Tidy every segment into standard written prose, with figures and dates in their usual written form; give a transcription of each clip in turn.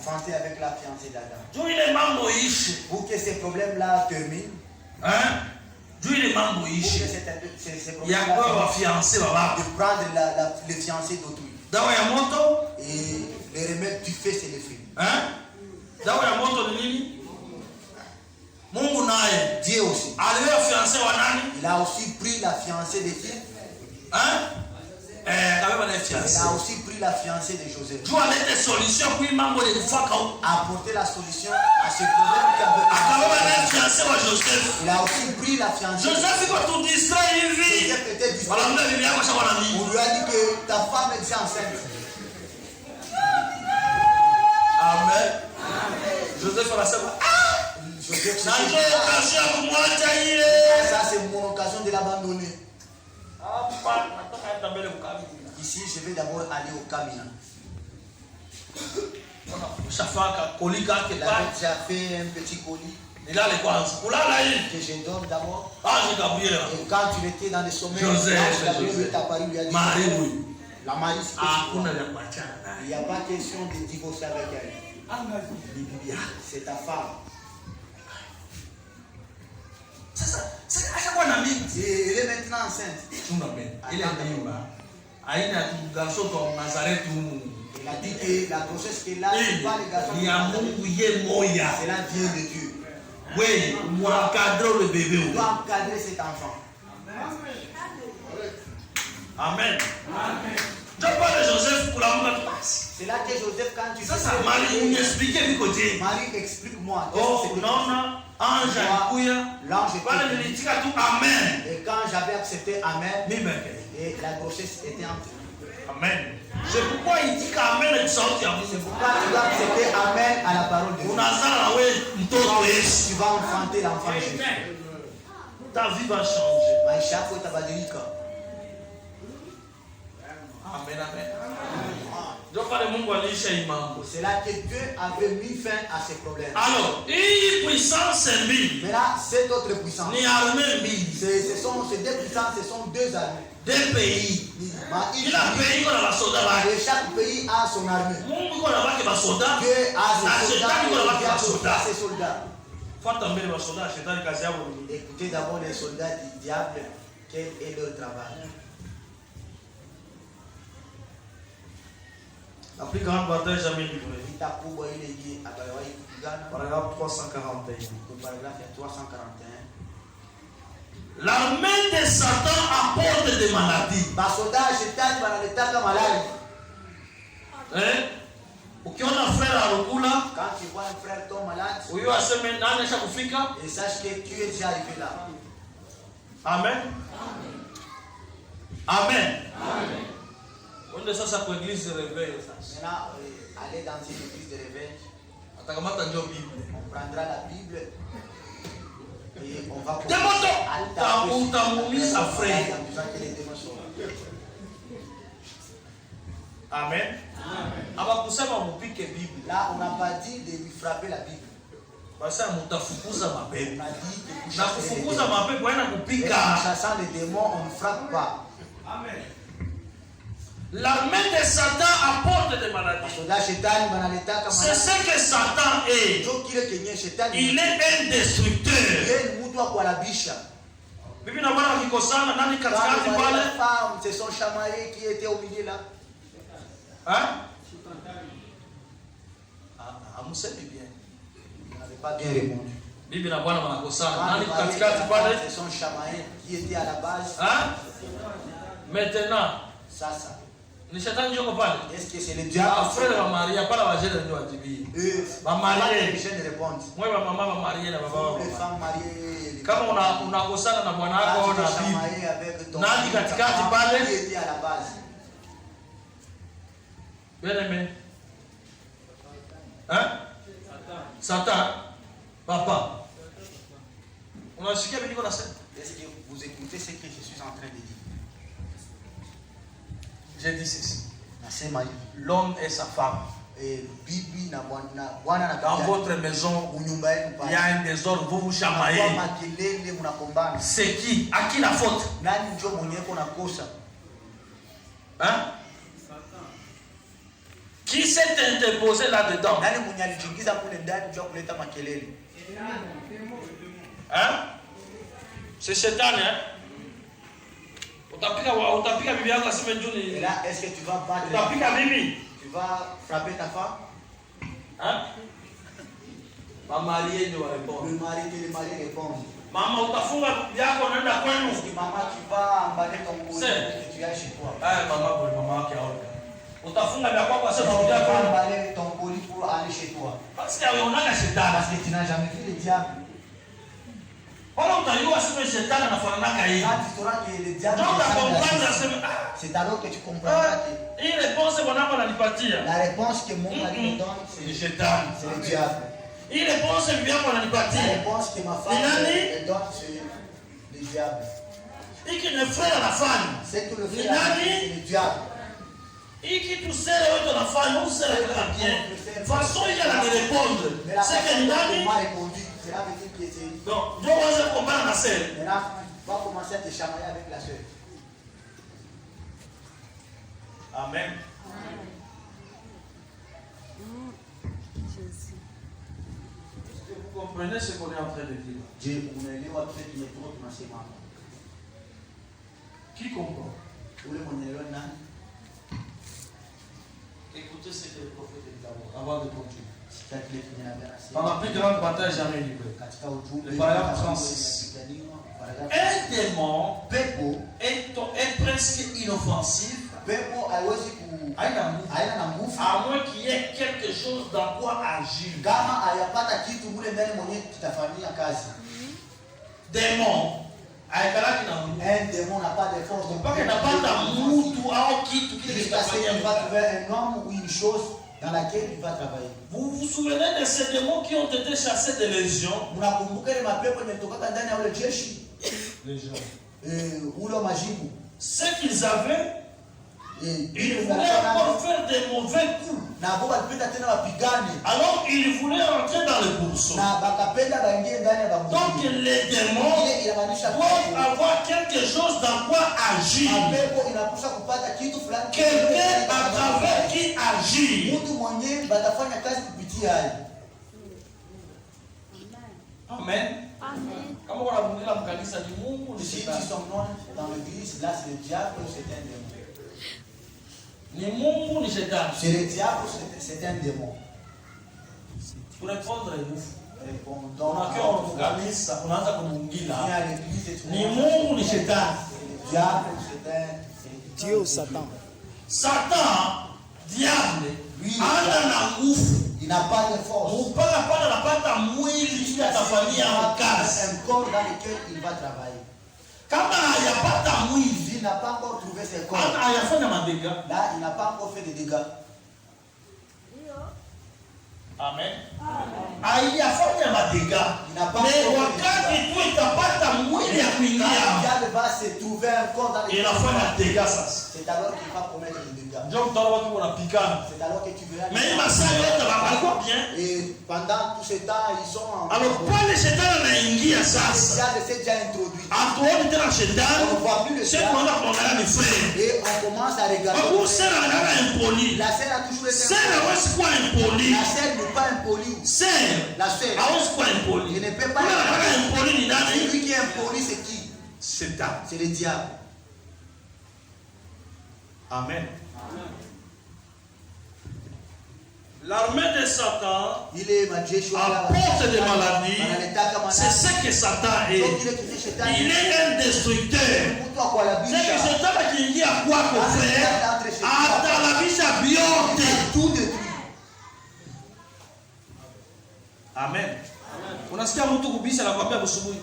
confronté avec la fiancée d'Adam. Pour que ces problèmes-là terminent, hein? pour que ces problèmes-là de prendre les fiancés d'autrui. Et les remèdes du fait, c'est les fruits. Hein? Dieu aussi. Il a aussi pris la fiancée de qui? Hein? Il a aussi pris la fiancée de Joseph. Apporter la solution à ce problème qu'avait. Il a aussi pris la fiancée. Joseph était distrait. On lui a dit que ta femme est enceinte. Amen. Joseph a la sève. Ça c'est mon occasion de l'abandonner. Ici, je vais d'abord aller au Kamina. Il a déjà fait un petit colis. Que je donne d'abord. Et quand tu étais dans les sommets, Gabriel est apparu, lui a dit la Marie, il n'y a pas question de divorcer avec elle. C'est ta femme. Elle est maintenant enceinte. Il a dit que la grossesse qu'elle a, c'est pas les garçons. Cela vient de Dieu. Oui, moi encadrer le bébé. On doit encadrer cet enfant. Amen. Je parle de Joseph pour l'amour de passe. C'est là que Joseph, quand tu sais. Marie, Marie, explique-moi. Oh, non. Ange, l'ange Amen. Et quand j'avais accepté Amen, et la grossesse était entre nous. Amen. C'est pourquoi il dit qu'Amen est sorti à vous. C'est pourquoi tu dois accepter Amen à la parole de Dieu. Tu vas enfanter l'enfant Jésus. Ta vie va changer. Amen. C'est là que Dieu avait mis fin à ces problèmes. Alors, mais là, cette autre puissance, ces deux puissances, ce sont deux armées. Deux pays. Et chaque pays a son armée. Dieu a ses soldats. Écoutez d'abord les soldats du diable, quel est leur travail. La plus grande bataille jamais livrée. Paragraphe 341. L'armée de Satan apporte des maladies. Hein? Ukiona frère arukula, quand tu vois un frère tombe malade, et sache que tu es déjà arrivé là. Amen. Amen. On est ça pour l'église de réveil. Maintenant, aller dans une église de réveil. On prendra la Bible et on va Amen. Là, on n'a pas dit de lui frapper la Bible. On a dit que chassant les démons, on ne frappe pas. Amen. L'armée de Satan apporte des maladies. C'est ce que Satan est. Il est un destructeur. Bibi na bwana wakikosana nani katikati pale? Les femmes se sont chamaillées qui étaient au milieu là. Hein? Amusemi bien. Vous n'avez pas bien répondu. Bibi na bwana wanakosana nani katikati pale? Se sont chamaillées qui étaient à la base. Hein? Maintenant. Ça. Ni shetani njoko pale. Est-ce que c'est le diable? Frère wa Maria pala wa jeune ndio wajibi. Ba Maria les jeunes répondent. Moi ba mama ba Maria na baba. Les femmes mariées. Kama unakosana na bwana wako na bibi. Nani katikati pale? Qui était à la base. Bien aimé. Hein? Satan. Papa. Unasikia bibi kuna sema? Est-ce que vous écoutez ce que je suis en train de dire? J'ai dit ceci. L'homme et sa femme. Dans votre maison, il y a un désordre, vous vous chamaillez. C'est qui? À qui la faute? Hein? Qui s'est interposé là-dedans? Hein? C'est Satan, hein? Et là, est-ce que tu vas battre? Tu vas frapper ta femme? Hein? Le mari répond. Maman, utafunga yako unaenda kwenu. Maman, tu vas emballer ton colis que tu as chez toi. Maman yake haona. Utafunga yako kwa sababu unakuja kwenu. Tu vas emballer ton colis pour aller chez toi. Parce que unaona shetani. Parce que tu n'as jamais vu le diable. Wala utajua sema shetani anafanana hivi. Quand tu sauras que le diable c'est alors que tu comprendras que hii réponse bwanangu ananipatia. La réponse que mon mari me donne c'est le shetani, c'est le diable. Hii réponse bibi yangu ananipatia. La réponse que ma femme me donne c'est le diable. Hiki ni frère anafanya. C'est que le frère c'est le diable. Hiki tusele wewe tunafanya usele kwa bien. Façon il a la répondre. C'est que nani? Cela veut dire que c'est... Donc, Dieu va se combattre la sœur. Maintenant, tu vas commencer à te chamailler avec la sœur. Amen. Est-ce que vous comprenez ce qu'on est en train de dire? Qui comprend? Écoutez ce que le prophète dit d'abord, avant de continuer. Dans la plus grande bataille jamais livrée. Le paragraphe 36. Un démon est presque inoffensif. À moins qu'il y ait quelque chose dans quoi agir. Démon. Un démon n'a pas de force. Pas qu'il n'a pas d'amour ou qui va trouver un homme ou une chose dans laquelle il va travailler. Vous vous souvenez de ces démons qui ont été chassés des légions? Ce qu'ils avaient, ils voulaient encore faire des mauvais coups. Alors ils voulaient entrer dans le bourreau. Donc les démons doivent avoir quelque chose dans quoi agir. Quelqu'un à travers qui agit. Amen. Si tu sommes dans l'église, là c'est le diable ou c'est un démon? C'est le diable ou c'est un démon? Pour répondre, répondons. Dieu ou Satan? Satan, diable, lui, il n'a pas de force. Il n'a pas un corps dans lequel il va travailler. Il n'a pas encore trouvé ses corps. Là, il n'a pas encore fait de dégâts. Amen. Il n'a pas Mais wakati tu itapata mwili ya kuingia, il va se trouver un corps dans lequel inafanya dégâts sasa. C'est alors qu'il va commettre des dégâts. C'est alors que tu verras. Mais bien. Et pendant tout ce temps, ils sont en. Alors, pale shetani anaingia sasa. Le diable s'est déjà introduit. Atuoni tena shetani. On ne voit plus le diable. Et on commence à regarder. La sœur a toujours été impoli. La sœur n'est pas impolie. La sœur. Il ne peut pas être impoli. Celui qui est impoli, c'est qui? C'est le diable. Amen. L'armée de Satan apporte des maladies. C'est ce que Satan est. Il est un destructeur. C'est que Satan qui dit à quoi qu'on fait. À la vie, ça biote. Tout détruit. Amen. Unasikia mtu kubisha na kwambia busubuhi.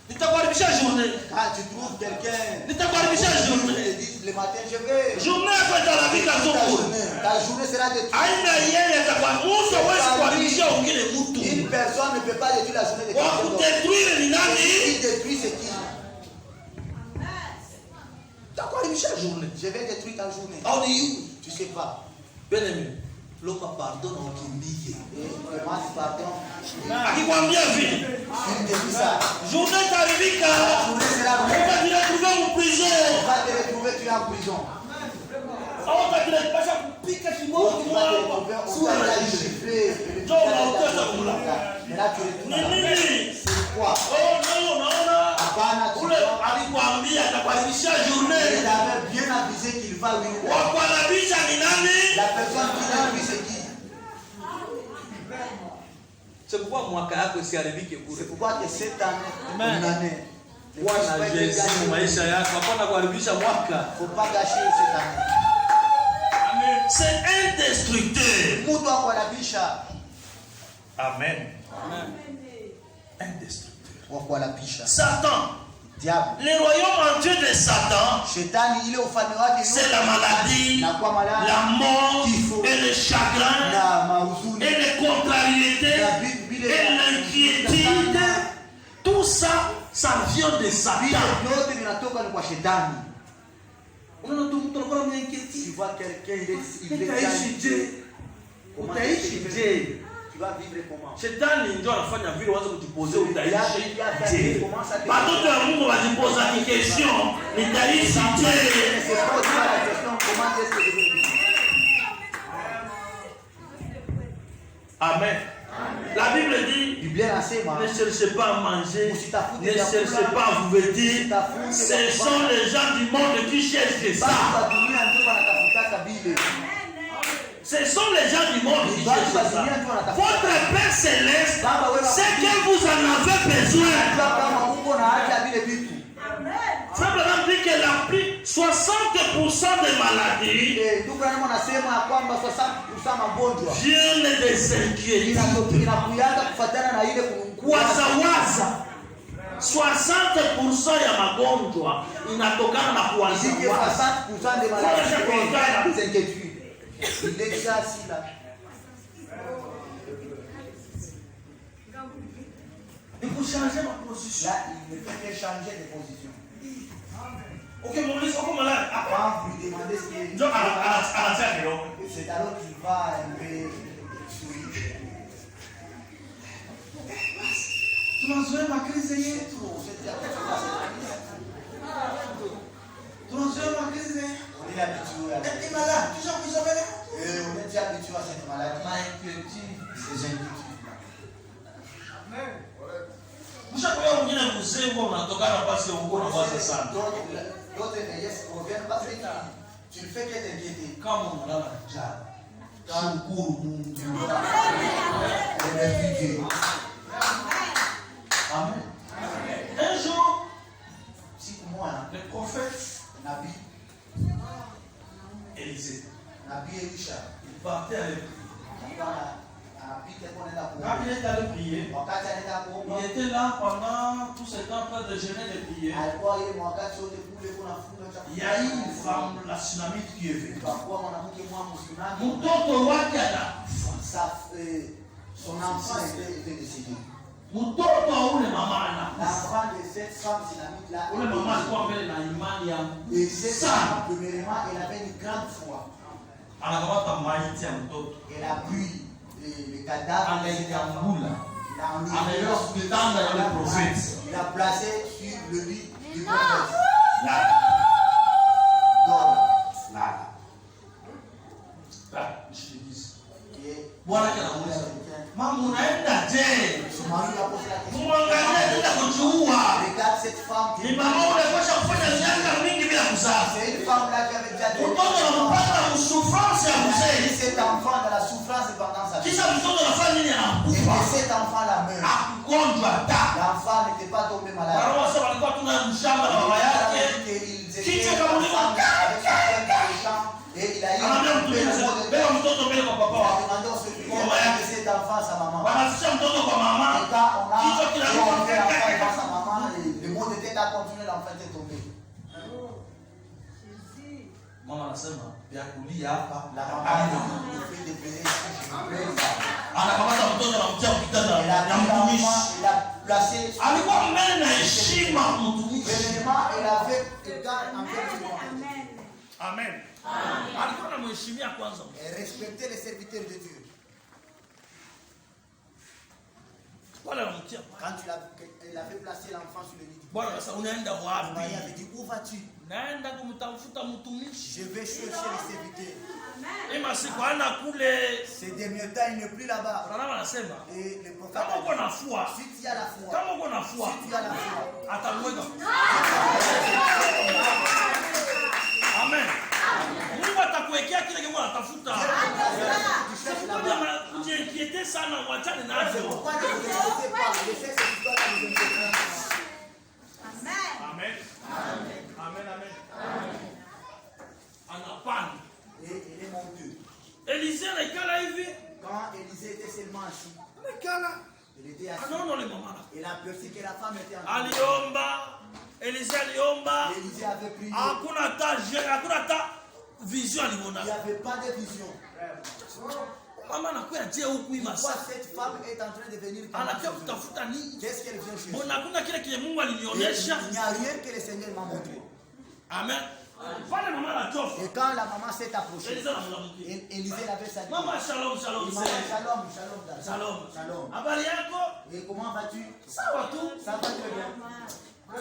Nitakuharibisha journée. Quand tu trouves quelqu'un, nitakuharibisha journée. Le matin je vais. Journée yako itarabika soko. Ta journée sera détruite. Aina yeye atakuwa mtu hawezi kuharibisha wengine mtu. Une personne ne peut pas détruire la journée de quelqu'un d'autre. Wa kudetruire ni nani? Qui détruit c'est qui? Nitakuharibisha journée. Je vais détruire ta journée. How do you? Tu sais pas. Bien-aimé. L'homme pardonne au kimbie. Demande pardon. Akikwambia vile. Il te dit ça. Journée itaribika. Journée sera on va te retrouver en prison. On va te retrouver, tu es en prison. On va te retrouver pika kimoja kimoja. Sura la chifle. Njoo unaoteza kula. Nini? Oh, no, unaona? Ule alikwambia atakuharibisha journée. Il avait bien avisé qu'il va venir. Wakuharibisha ni nani? La personne qui l'a vu c'est qui? C'est pourquoi mwaka yako isiharibike bure. C'est pourquoi que cette année, une année. Bwana Yesu maisha yako hapana kuharibisha mwaka. Faut pas gâcher cette année. Amen. C'est un destructeur. Mtu akuharibisha. Amen. Amen. Un destructeur. Satan. Diable. Le royaume entier de Satan, c'est la maladie, la mort, et le chagrin, et les contrariétés, et l'inquiétude. Tout ça, ça vient de Satan. Tu vois quelqu'un, tu vas vivre comment? Shetani ndio anafanya vile uanze kujipoze utaishi. Watoto wa Mungu wajipoza ni question, nitaishi je? Amen. La Bible dit, ne cherchez pas à manger, ne cherchez pas à vous vêtir. Ce sont les gens du monde qui cherchent ça. Ce sont les gens du monde qui cherchent ça. Votre Père Céleste, c'est que vous en avez besoin. Simplement dit que la plus 60% des maladies viennent des inquiétudes. 60% ya magonjwa inatokana na kuwaza. Il est déjà assis là. Il faut changer ma position. Là, il ne fait que changer de position. Ok, mon fils, comment là? Quand vous lui demandez ce qu'il est. C'est alors qu'il va un peu sourire. Tu m'as joué ma crise hier. Tu m'as joué ma crise hier. On est habitué à être malade. Tu sais que vous avez là? On est déjà habitué à cette maladie. Ma inquiétude, ces inquiétudes. Amen. Vous savez que vous venez vous aider, vous n'avez pas passé au cours de votre sang. D'autres reviennent pas plus tard. Tu ne fais que t'inquiéter. Comme on a la job. Quand on court, on Amen. Un jour, le prophète Nabi Élisée, Nabi Elisha, il partait avec lui. Quand il est allé prier, il était là pendant tout ce temps en train de jeûner et de prier. Il y a eu une femme, la tsunamite, qui est venue. Son enfant était décédé. L'enfant de cette femme tsunamite là, et cette femme, premièrement, elle avait une grande foi. Elle a pris le cadavre il a placé sur le lit du prophète. Regarde cette femme qui c'est une femme là qui avait déjà cet enfant dans la souffrance pendant sa vie. Et cet enfant là meurt. L'enfant n'était pas tombé malade. Et il a eu cet enfant à sa maman. Et quand on a enlevé l'enfant à sa maman, le mot de tête a continué, l'enfant est tombé. Maman anasema vya kulia hapa la mama ni fait anakamata mtoto anamtia kitanda na mtumishi il a placé alikuwa mbele na heshima mtumishi il avait égard envers lui. Amen. Alikuwa anamheshimia kwanza. Respecter les serviteurs de Dieu. Quand il avait placé l'enfant sur le lit. Il avait dit où vas-tu? Je vais chercher les serviteurs. Ces derniers temps, il n'est plus là-bas. Et le prophète a dit, si tu as la foi, si tu as la foi, Amen. Mungu atakuwekea kile kile unatafuta. Ujiinquiete sana, mwachane nacho. Amen. Amen, amen. Anapanda. Et il est monté. Élisée alikala hivi. Quand Élisée était seulement assis, il était assis. Il a perçu que la femme était en train de aliomba. Élisée aliomba. Élisée avait prié. Hakuna ta vision aliona. Il n'y avait pas de vision. Mama anakuwa je huku hii Pourquoi cette femme est en train de venir? Anakuwa kutafuta nini? Qu'est-ce qu'elle vient chercher? Mbona hakuna kile kile Mungu alinionyesha? Il n'y a rien que le Seigneur m'a montré. Amen. Et quand la maman s'est approchée, Élisée l'avait salué. Maman, shalom, shalom. Maman, shalom, shalom. Shalom. Shalom. Habari yako? Et comment vas-tu? Sawa tu. Ça va très bien.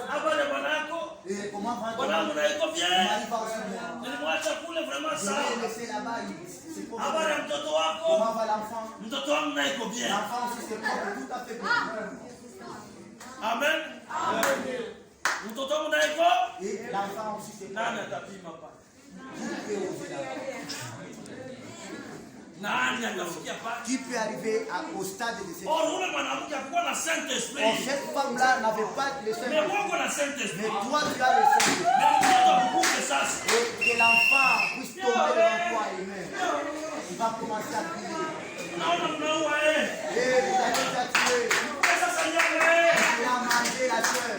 Habari ya bwana yako? Et comment vas-tu? Bwana wangu naiko bien. Marie va aussi bien. Nilimwacha kule vraiment Je sawa. l'ai laissé là-bas. C'est pour Habari ya mtoto wako? comment va l'enfant? Mtoto wangu naiko bien. L'enfant aussi c'est tout à fait bien. Amen. Mtoto wangu naiko? Et l'enfant aussi c'est Nani atapima pa? Nani atafikia pa? Qui peut arriver au stade de cette Oh, ule mwanamke akuwa na Saint-Esprit. Oh, cette femme-là n'avait pas le Mais Saint-Esprit. moi on a Saint-Esprit. Mais toi tu as le Saint-Esprit. Mais mtoto akukuke sasa. Et que l'enfant puisse tomber devant toi Amen. Il va commencer à prier. Naona mnaua eh. Et vous allez t'attirer. Sasa nyama eh. Il a mangé la chair.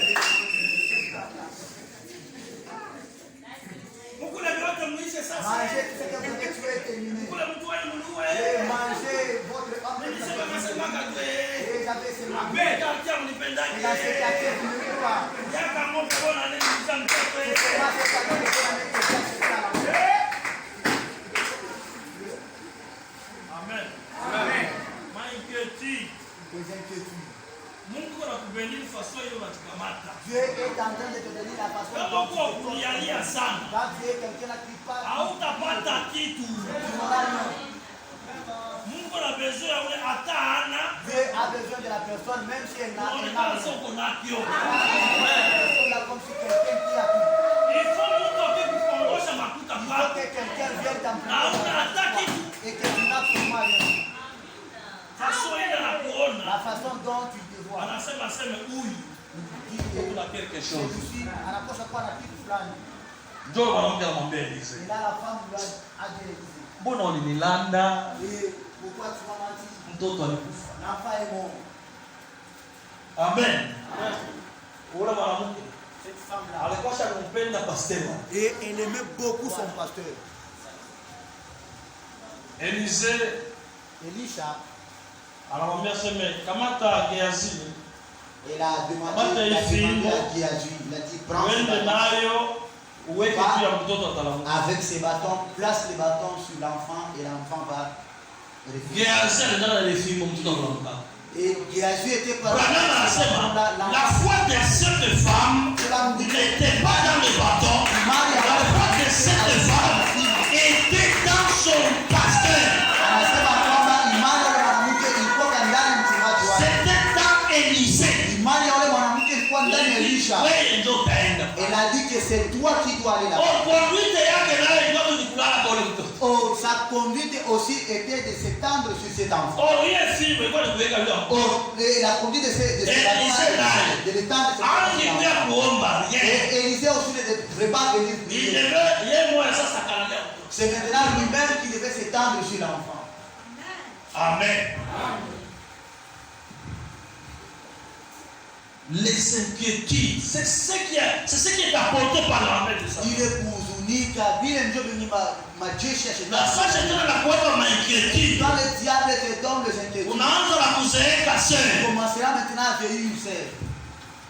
Mukule vyote muishe sasa. Mangez tout ce que vous avez tué et terminé. Kule mtu wenu mnua Et eh. mangez votre homme. Nilisema kasema kagwe. Et j'avais seulement. Abeka kia mnipendake. Il a fait ta tête, vous ne voulez pas. Yaka ngombe bona nini mzamtoto eh. C'est pas ce qu'on a fait avec le Saint, c'est ça, là. Amen. Amen. Mainquiétude. Des inquiétudes. Mungu anakubadili faso hiyo unatukamata. Dieu est en train de te donner la façon Kama dont uko kulialia sana, quand tu es quelqu'un là qui parle, hautapata kitu. tu n'auras rien. Mungu ana besoin ya ule hata hana. Dieu a besoin de la personne, même si elle n'a rien. Unaonekana soko nakio. Elle est comme si quelqu'un qui a tout. Il faut mtu akikukongosha makuta Il faut kwako. que quelqu'un vienne Na una t'emprunter hata kitu. et que tu n'as absolument rien. Faso ile anakuona. La façon dont tu te vois. Anasema sema huyu kuna quelque chose. Celui-ci, anakosa kuwa na kitu fulani. Ndio mwanamke anamwambia Elise. Et là, la femme lui a dit Élisée. Mbona ulinilanda? Et pourquoi tu m'as menti? Mtoto alikufa. L'enfant est mort. Amen. Ule mwanamke Cette femme-là. alikuwa shakumpenda pasteur. Et elle aimait beaucoup son pasteur. Elise Elisha, anamwambia sema kamata Gehazi. elle a demandé à Géhazi, il a dit prends ce Wende bâton. nayo uweke juu ya mtoto atalamuka. Avec ses bâtons, place les bâtons sur l'enfant et l'enfant va réfugier. Gehazi anaenda na lefimbo mtoto atalamuka. Et Géhazi était par Branham anasema la foi de cette femme n'était pas dans le bâton. La foi de cette femme était dans son pasteur. anasema kwamba imani ya mwanamke ilikuwa ndani ya mchungaji wake. C'était dans Élisée. Imani ya yule mwanamke ilikuwa ndani ya Elisha. Wewe ndio utaenda. Elle a dit que c'est toi qui dois aller là. Oh, conduite yake nayo ilikuwa ni kulala kwa ule mtoto. Oh, sa conduite aussi était de s'étendre sur cet enfant. Oh, ile fimbo ilikuwa ni kuweka juu ya mtoto. Oh, et la conduite de ces Élisée naye. de l'étendre sur cet Angekuja enfant. kuomba rien. Et Élisée aussi ne devrait pas venir Il prier. devait yeye mmoja sasa kanalia. C'est maintenant lui-même qui devait s'étendre sur l'enfant. Amen. Les inquiétudes, c'est ce qui est apporté par l'armée de Satan. Ile kuhuzunika vile ndio venye majeshi ya Na sasa shetani. tena na kuweka mainquiétude. Quand le diable te donne les inquiétudes, Unaanza na kuzeeka tu sasa. commenceras maintenant à vieillir, c'est.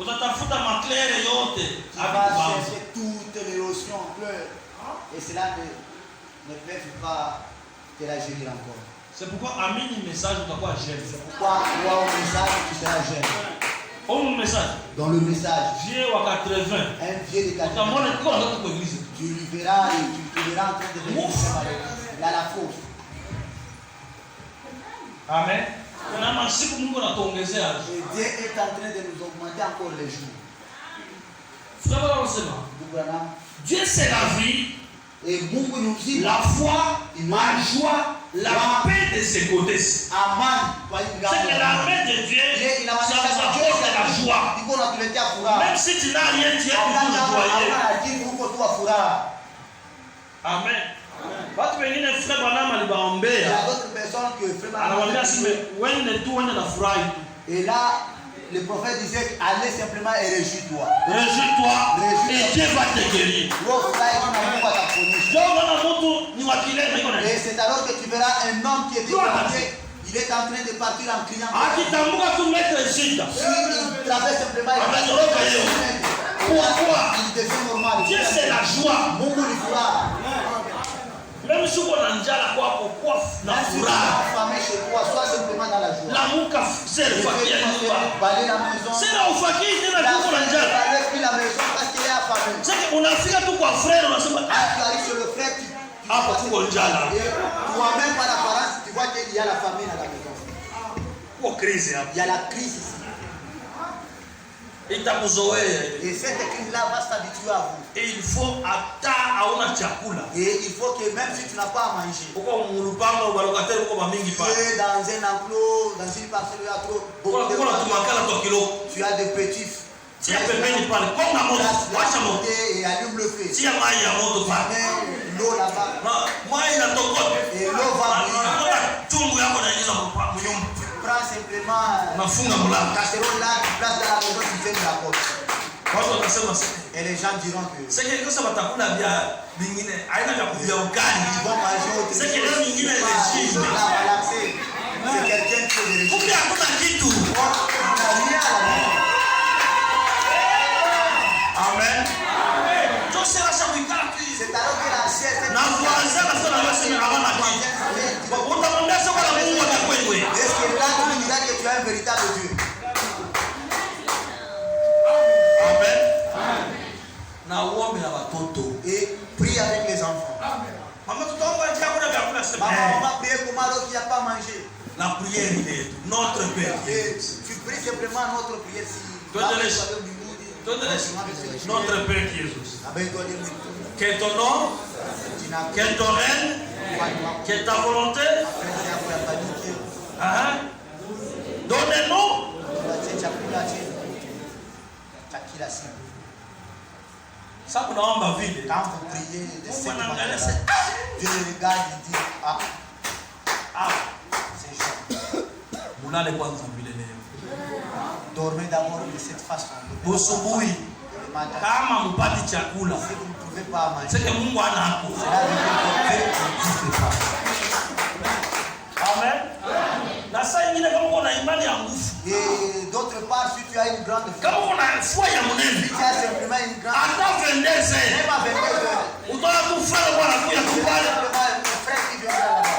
Utatafuta maklere yote. Tu vas chercher toutes les lotions en pleurs. Et cela ne peut pas te la gérer encore. C'est pourquoi amini message utakuwa jeune. Pourquoi toi au message tu seras jeune? Au message. Dans le message, Vieux wa 80. un vieux de 80 Utamwona ans, kwa ndoto kwa église. tu lui verras et tu te verras en train de venir séparer. Il a la faute. Amen. Et Dieu est en train de nous augmenter encore les jours. Dieu c'est la vie, et Mungu nous dit la foi, la joie, la paix de ses côtés. C'est que la paix de Dieu, ça apporte la joie. Même si tu n'as rien, tu es toujours joyeux. Amen. Watu wengine frère Branham alibaombea. Anawaambia sime wende tu wende na furahi. Et là le prophète disait allez simplement et réjouis-toi. Réjouis-toi et Dieu va te guérir. Et c'est alors que tu verras un homme qui est étranger. Il est en train de partir en criant. S'il traverse simplement pourquoi? Il devient normal. Dieu c'est la joie. Même si on a déjà la quoi, pourquoi la furaha? Chez toi, sois simplement dans la joie. La mouka c'est le fakir. C'est la fakir qui n'a pas la joie. La maison parce qu'il est affamé. C'est qu'on a fait tout quoi frère, on a seulement. Tu arrives sur le frère, toi-même par l'apparence, tu vois qu'il y a la famine à la maison. Il y a la crise ici. Et cette crise-là va s'habituer à vous. Et il faut et il faut que même si tu n'as pas à manger, tu es dans un enclos, dans une parcelle où il y a trop, tu as des petits. Et allume le feu. L'eau là-bas. Et l'eau va prends simplement la casserole là, tu places dans la maison, tu fermes la porte. Et les gens diront que c'est quelque chose qui va manger c'est quelqu'un qui est de régime. Amen. C'est alors que la sieste est est-ce que là tu diras que tu as un véritable Dieu? Amen. Et prie avec les enfants. Maman, on va prier pour Malo qui n'a pas mangé. La prière est notre Père. Et tu pries simplement notre prière notre Père Jésus. Que ton nom, que ton règne, que ta volonté. Donnez-nous. Ça pour nous ma vie. Quand vous priez de cette manière, Dieu regarde et dit c'est chaud. Dormez d'abord de cette façon. Busubuhi kama mpati chakula si vous ne pouvez pas manger, c'est que Mungu anako. Amen. Na saa ingine kama uko na imani ya nguvu. Et d'autre part, si tu as une grande foi, kama uko na foi ya munene, si tu as simplement une grande foi, ata vendeze même à 22 heures, utoa kufanya kwa kuya kubale.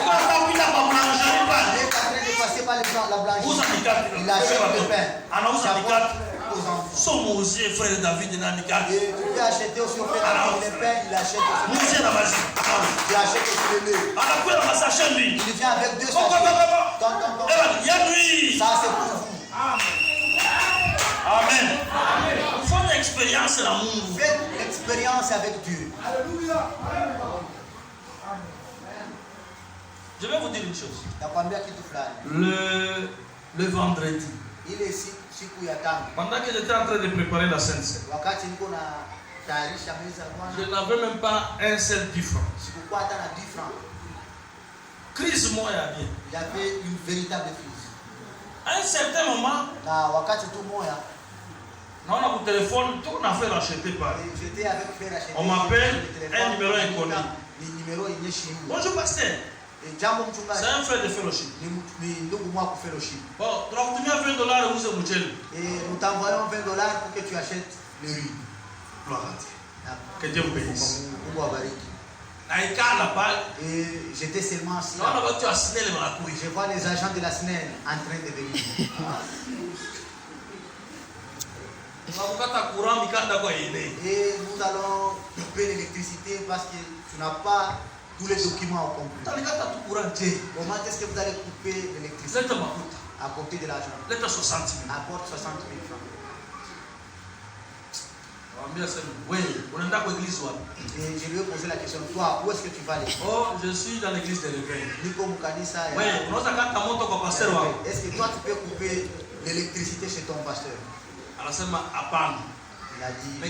Ukatapita kwa mwanajani pale. Il est en train de passer par la blanchie. Uza mikate. Il achète le pain. Anauza mikate. Somme aussi frère David n'a mikate. Et tu peux acheter aussi au fait le pain, il achète aussi. Muzie na basi. Il achète aussi le lait. Anakuwa na sachet lui. Il vient avec 2 sachets. Ça c'est pour vous. Amen. Il faut une expérience dans le monde. Faites l'expérience avec Dieu. Alléluia. Je vais vous dire une chose. Le vendredi, pendant que j'étais en train de préparer la Sainte Seine, je n'avais même pas un seul 10 francs. Crise moi il y avait une véritable crise. À un certain moment, on a mon téléphone, tout on a fait racheter par. On m'appelle un numéro inconnu. Bonjour pasteur. C'est un frère de fellowship. Bon, donc tu mets $20 et vous êtes mutuel. Et nous t'envoyons $20 pour que tu achètes le riz. Que Dieu vous bénisse. Et j'étais seulement assis. Je vois les agents de la SNEL en train de venir. Et nous allons couper l'électricité parce que tu n'as pas tous les documents au complet. Comment est-ce que vous allez couper l'électricité? À côté de l'argent. Apporte 60 000 francs. Et je lui ai posé la question, toi, où est-ce que tu vas aller? Oh, je suis dans l'église de l'éveil. Oui, est-ce que toi tu peux couper l'électricité chez ton pasteur? Il a dit, mais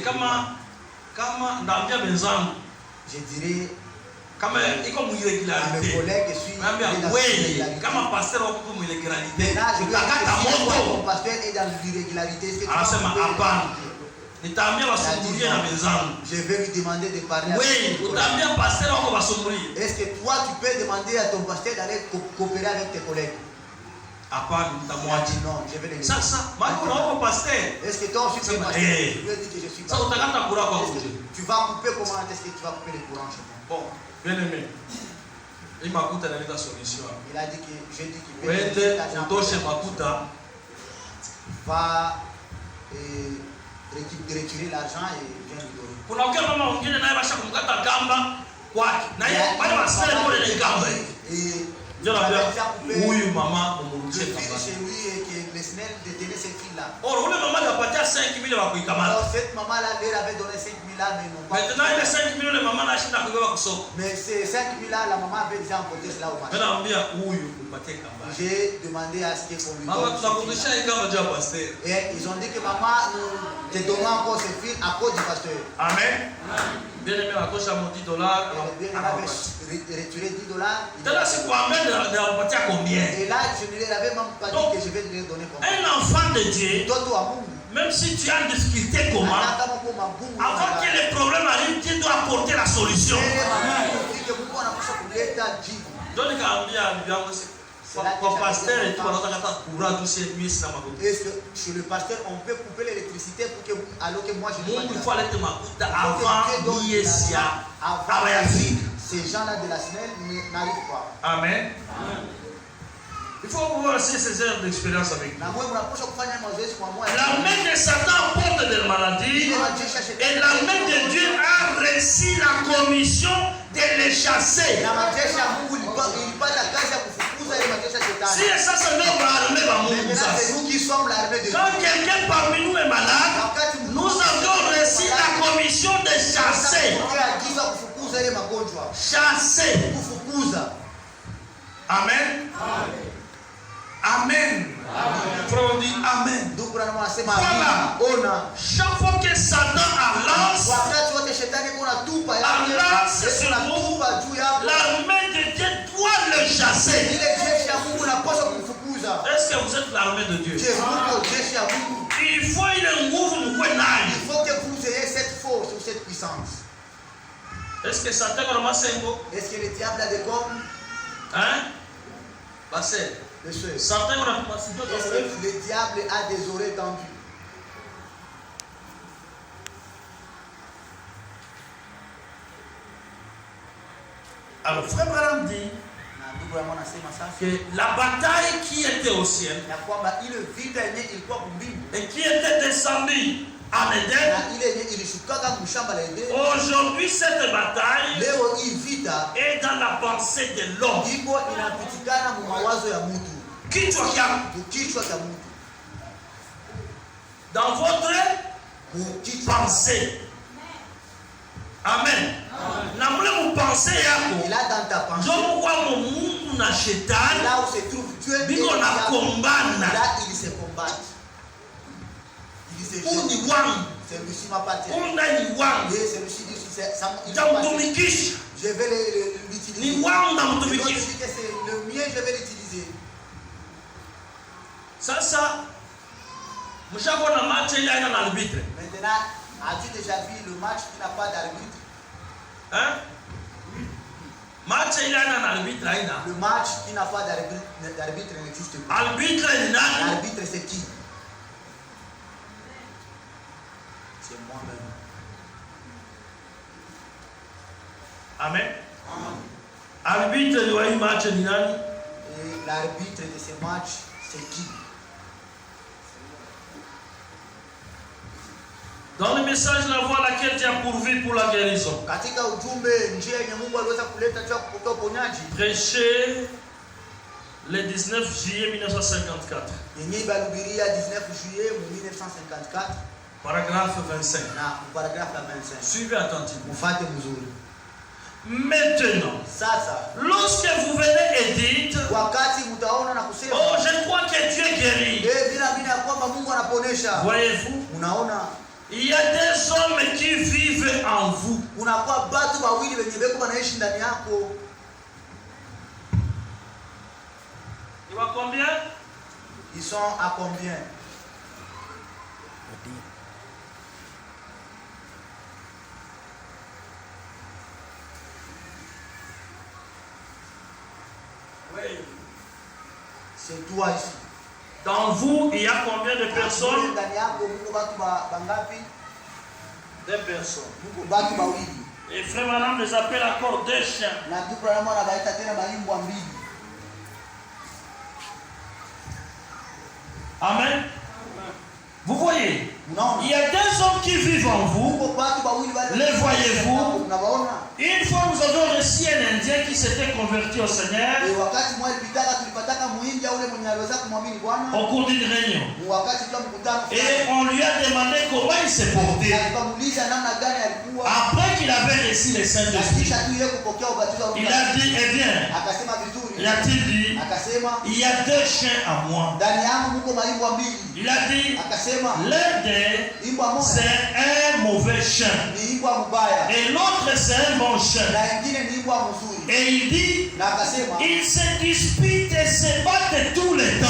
je dirais kama iko mu irregularité. Oui, kama pasteur wako mu irregularité. Utakata moto. Pasteur est dans l'irrégularité. Anasema hapana. Nitaambia wasumbulie na wenzangu. Je vais lui demander de parler. Oui, utaambia pasteur wako wasumbulie. Est-ce que toi tu peux demander à ton pasteur d'aller coopérer avec tes collègues? Hapana, nitamwachi. Non, je vais le dire. Sasa, maana unaomba pasteur. Est-ce que toi aussi tu es pasteur? Je lui ai dit que je suis pasteur. Sasa utakata kura kwa kuje. Tu vas couper comment? Est-ce que tu vas couper le courant chez moi? Bon, bien aimé. Il m'a coûté la solution. Il a dit que j'ai dit qu'il peut aider Makuta va retirer l'argent et vient lui donner. Kuna ukiwa mama mwingine naye basha kumkata kamba kwake. Na yeye wale wasele pole ile kamba. Ndio naambia huyu mama umrudishe kamba. Chez lui et que le Seigneur détenait cette fille là. Or ule mama alipatia 5 000 wa kuikamata. Alors cette maman là elle avait donné 5 000 là mais non pas. Maintenant ile 5 000 le mama anashinda kubeba kusoko. Mais ces 5 000 là la maman avait déjà emporté cela au marché. Mimi naambia huyu umpatie kamba. J'ai demandé à ce qu'on lui donne. Mama tunakurudisha hii kamba ya pasteur. Et ils ont dit que maman nous te donnons encore ces filles à cause du pasteur. Amen. Bien aimé atosha mo $10. Retirer $10. Tena siku amène de wapatia combien? Et là je ne lui avais même pas dit que je vais lui donner combien. Un enfant de Dieu, même si tu as une difficulté comment, avant que les problèmes arrivent, tu dois apporter la solution. Donc il a dit Kwa pasteur et tout, est-ce que chez le pasteur on peut couper l'électricité pour que alors que moi je ne peux pas avant ces gens-là de la semaine n'arrivent pas. Amen. Il faut pouvoir aussi ces heures d'expérience avec nous. La main de Satan porte des maladies et la main de Dieu a reçu la commission de les chasser. Si ça c'est notre armée, c'est nous qui sommes l'armée de Dieu. Quand quelqu'un parmi nous est malade, nous avons reçu la commission de chasser. Chasser. Amen. Amen. Frère dit Amen. Voilà. Chaque fois que Satan lance sur vous, l'armée de Dieu doit le chasser. Est-ce que vous êtes l'armée de Dieu? Il faut que vous ayez cette force ou cette puissance. Est-ce que Satan a ramassé un mot? Est-ce que le diable a des cornes? Hein? Passez. Satan a ramassé un mot. Est-ce que le diable a des oreilles tendues? Alors, frère Branham dit que la bataille qui était au ciel et qui était descendue en Éden, aujourd'hui cette bataille est dans la pensée de l'homme. Dans votre pensée. Amen. Na mule mpense yako. Ndio kwa Mungu na shetani. Là où se trouve Dieu biko na kombana. Là ils se combattent. Ils se jette. Celui-ci m'appartient. Ni wangu. Et celui-ci dit ça. Je vais l'utiliser. Ni wangu na mtumikisha. C'est le mien, je vais l'utiliser. Sasa mshakona match ile aina na arbitre. Maintenant, as-tu déjà vu le match qui n'a pas d'arbitre? Hein? Match il y a un arbitre aina. Le match qui n'a pas d'arbitre n'existe pas. Arbitre est nani? L'arbitre c'est qui? C'est moi-même. Amen. Arbitre de un match ni nani? Et l'arbitre de ce match c'est qui? Dans le message, la voie à laquelle Dieu a pourvu pour la guérison. Prêché le 19 juillet 1954. Paragraphe 25. Suivez attentivement. Maintenant, lorsque vous venez et dites, oh, je crois que Dieu guérit. Voyez-vous, il y a des hommes qui vivent en vous. Il va combien? Ils sont à combien? Oui. C'est toi ici. Dans vous, il y a combien de personnes? Deux personnes. Et frère Madame les appelle encore deux chiens. Amen. Vous voyez, il y a des hommes qui vivent en vous. Les voyez-vous? Une fois nous avons reçu un Indien qui s'était converti au Seigneur au cours d'une réunion. Et on lui a demandé comment il s'est porté. Après qu'il avait reçu les Saint-Esprit, il a dit, eh bien, il a-t-il dit, il y a deux chiens à moi. Il a dit, l'un des, c'est un mauvais chien. Et l'autre, c'est un bon chien. Et il dit, ils se disputent et se battent tout le temps.